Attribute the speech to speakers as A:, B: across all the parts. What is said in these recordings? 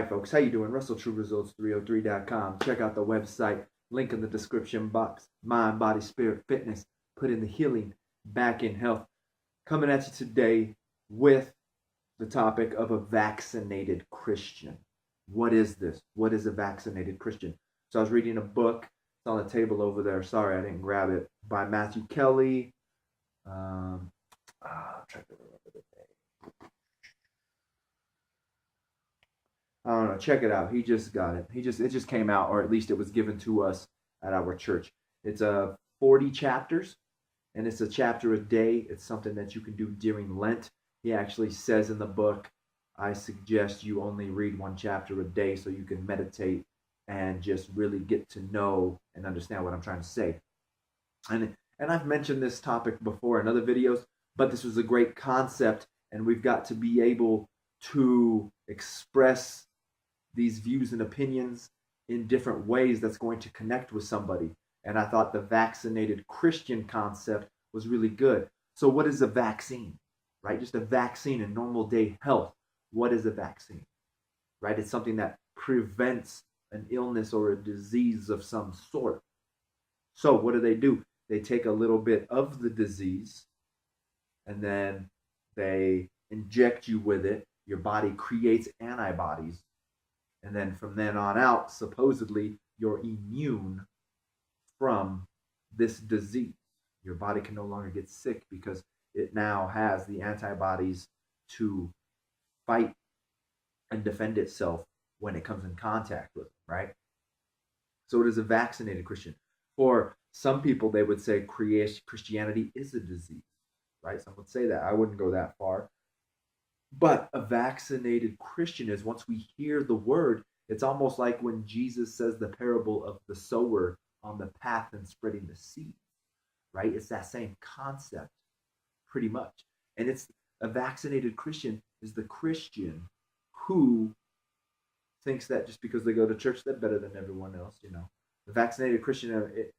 A: right, folks, how you doing? RussellTrueResults303.com. Check out the website, link in the description box. Mind, body, spirit, fitness. Put in the healing, back in health. Coming at you today with the topic of a vaccinated Christian. What is this? What is a vaccinated Christian? So I was reading a book. It's on the table over there. Sorry, I didn't grab it. By Matthew Kelly. I'm trying to remember the name. I don't know. Check it out. He just got it. It just came out, or at least it was given to us at our church. It's 40 chapters, and it's a chapter a day. It's something that you can do during Lent. He actually says in the book, I suggest you only read one chapter a day so you can meditate and just really get to know and understand what I'm trying to say. And I've mentioned this topic before in other videos, but this was a great concept, and we've got to be able to express these views and opinions in different ways that's going to connect with somebody. And I thought the vaccinated Christian concept was really good. So what is a vaccine? Right? Just a vaccine in normal day health. What is a vaccine? Right? It's something that prevents an illness or a disease of some sort. So what do? They take a little bit of the disease and then they inject you with it. Your body creates antibodies. And then from then on out, supposedly, you're immune from this disease. Your body can no longer get sick because it now has the antibodies to fight and defend itself when it comes in contact with it, right? So it is a vaccinated Christian. For some people, they would say Christianity is a disease, right? Some would say that. I wouldn't go that far. But a vaccinated Christian is, once we hear the word, it's almost like when Jesus says the parable of the sower on the path and spreading the seed, right? It's that same concept, pretty much. And it's a vaccinated Christian is the Christian who thinks that just because they go to church, they're better than everyone else, you know. The vaccinated Christian,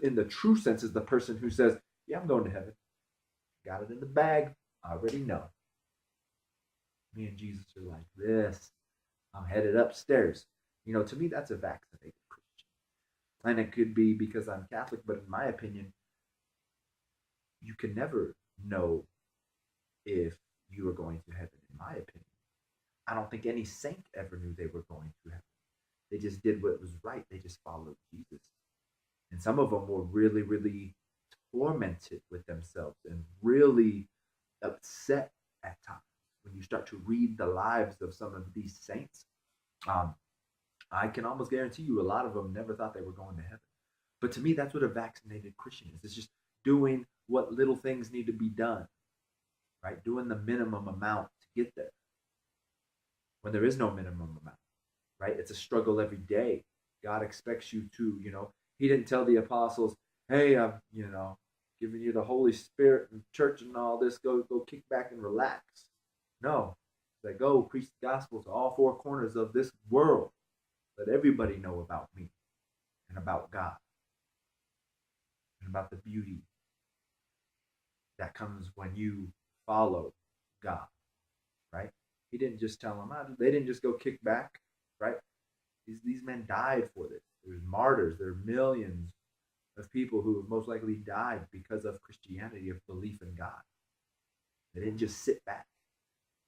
A: in the true sense, is the person who says, yeah, I'm going to heaven. Got it in the bag. I already know. Me and Jesus are like this. I'm headed upstairs. You know, to me, that's a vaccinated Christian. And it could be because I'm Catholic, but in my opinion, you can never know if you are going to heaven, in my opinion. I don't think any saint ever knew they were going to heaven. They just did what was right. They just followed Jesus. And some of them were really, really tormented with themselves and really upset at times. When you start to read the lives of some of these saints, I can almost guarantee you a lot of them never thought they were going to heaven. But to me, that's what a vaccinated Christian is. It's just doing what little things need to be done, right? Doing the minimum amount to get there when there is no minimum amount, right? It's a struggle every day. God expects you to, you know, he didn't tell the apostles, hey, I've, you know, given you the Holy Spirit and church and all this, go kick back and relax. No, they go preach the gospel to all four corners of this world. Let everybody know about me and about God and about the beauty that comes when you follow God, right? He didn't just tell them, they didn't just go kick back, right? These men died for this. There's martyrs. There are millions of people who have most likely died because of Christianity, of belief in God. They didn't just sit back.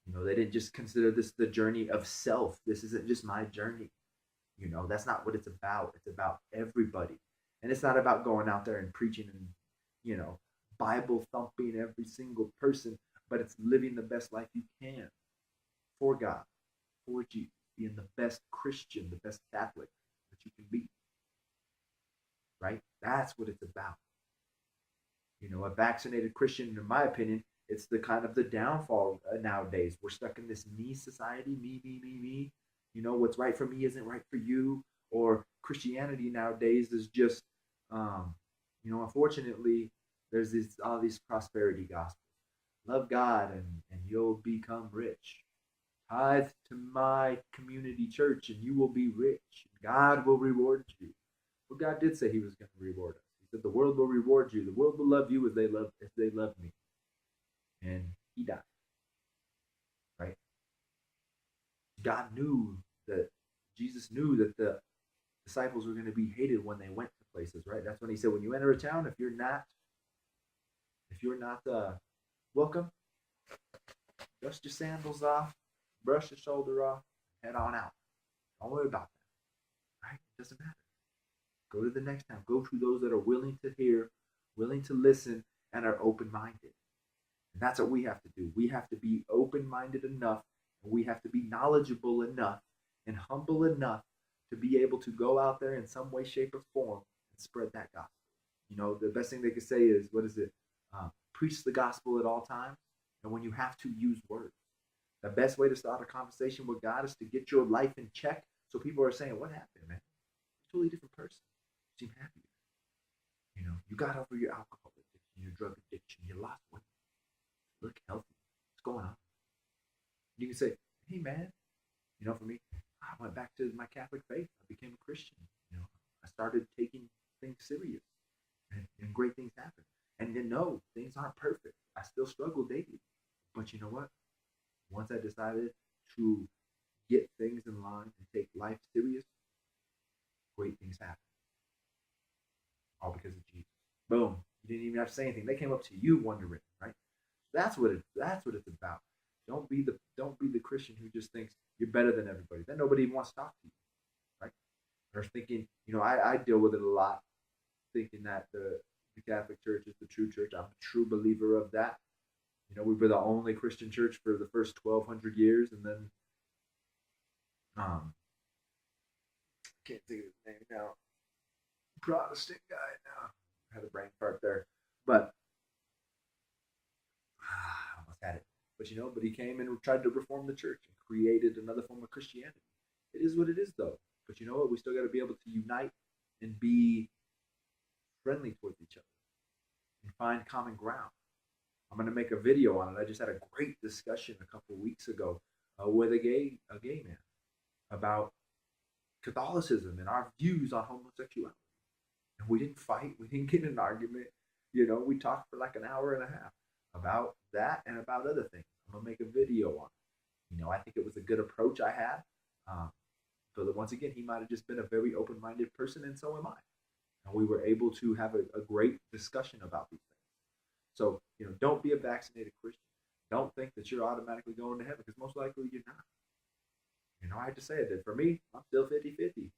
A: You know, they didn't just consider this the journey of self. This isn't just my journey. You know, that's not what it's about. It's about everybody. And it's not about going out there and preaching and, you know, Bible thumping every single person, but it's living the best life you can for God, for Jesus, being the best Christian, the best Catholic that you can be. Right? That's what it's about. You know, a vaccinated Christian, in my opinion, it's the kind of the downfall nowadays. We're stuck in this me society, me. You know, what's right for me isn't right for you. Or Christianity nowadays is just, you know, unfortunately, there's all these prosperity gospels. Love God and you'll become rich. Tithe to my community church and you will be rich. God will reward you. Well, God did say he was going to reward us. He said the world will reward you. The world will love you as they love me. And he died. Right? God knew that Jesus knew that the disciples were going to be hated when they went to places, right? That's when he said, when you enter a town, if you're not welcome, dust your sandals off, brush your shoulder off, head on out. Don't worry about that, right? It doesn't matter. Go to the next town. Go to those that are willing to hear, willing to listen, and are open minded. And that's what we have to do. We have to be open minded enough, and we have to be knowledgeable enough and humble enough to be able to go out there in some way, shape, or form and spread that gospel. You know, the best thing they could say is, what is it? Preach the gospel at all times, and when you have to, use words. The best way to start a conversation with God is to get your life in check, so people are saying, "What happened, man? You're a totally different person. You seem happier. You know, you got over your alcohol addiction, your drug addiction, you lost weight. Look healthy. What's going on?" You can say, "Hey, man, you know, for me, I went back to my Catholic faith. I became a Christian. You know, I started taking things serious, and great things happen. And then, no, things aren't perfect. I still struggle daily. But you know what? Once I decided to get things in line and take life serious, great things happen. All because of Jesus. Boom. You didn't even have to say anything. They came up to you wondering, right? That's what it's about. Don't be the Christian who just thinks you're better than everybody. Then nobody even wants to talk to you, right? Or thinking, I deal with it a lot, thinking that the Catholic Church is the true church. I'm a true believer of that. We were the only Christian church for the first 1,200 years, and then I can't think of his name now. Protestant guy now. I had a brain fart there, but I almost had it. But he came and tried to reform the church and created another form of Christianity. It is what it is, though. But you know what? We still got to be able to unite and be friendly towards each other and find common ground. I'm going to make a video on it. I just had a great discussion a couple of weeks ago with a gay man about Catholicism and our views on homosexuality. And we didn't fight. We didn't get in an argument. We talked for like an hour and a half about that and about other things. I'm going to make a video on it. I think it was a good approach I had. So that once again, he might have just been a very open-minded person, and so am I. And we were able to have a great discussion about these things. So, don't be a vaccinated Christian. Don't think that you're automatically going to heaven, because most likely you're not. I had to say it that for me, I'm still 50-50.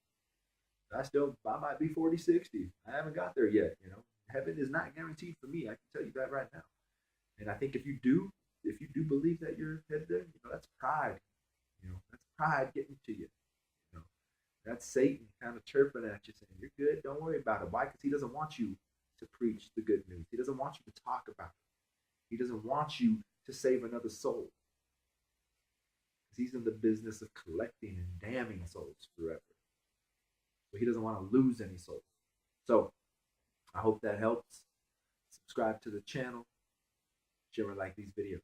A: I might be 40-60. I haven't got there yet. Heaven is not guaranteed for me. I can tell you that right now. And I think if you do believe that you're headed there, that's pride. That's pride getting to you. That's Satan kind of chirping at you, saying, "You're good. Don't worry about it." Why? Because he doesn't want you to preach the good news. He doesn't want you to talk about it. He doesn't want you to save another soul. Because he's in the business of collecting and damning souls forever. So he doesn't want to lose any souls. So I hope that helps. Subscribe to the channel. Share and like these videos.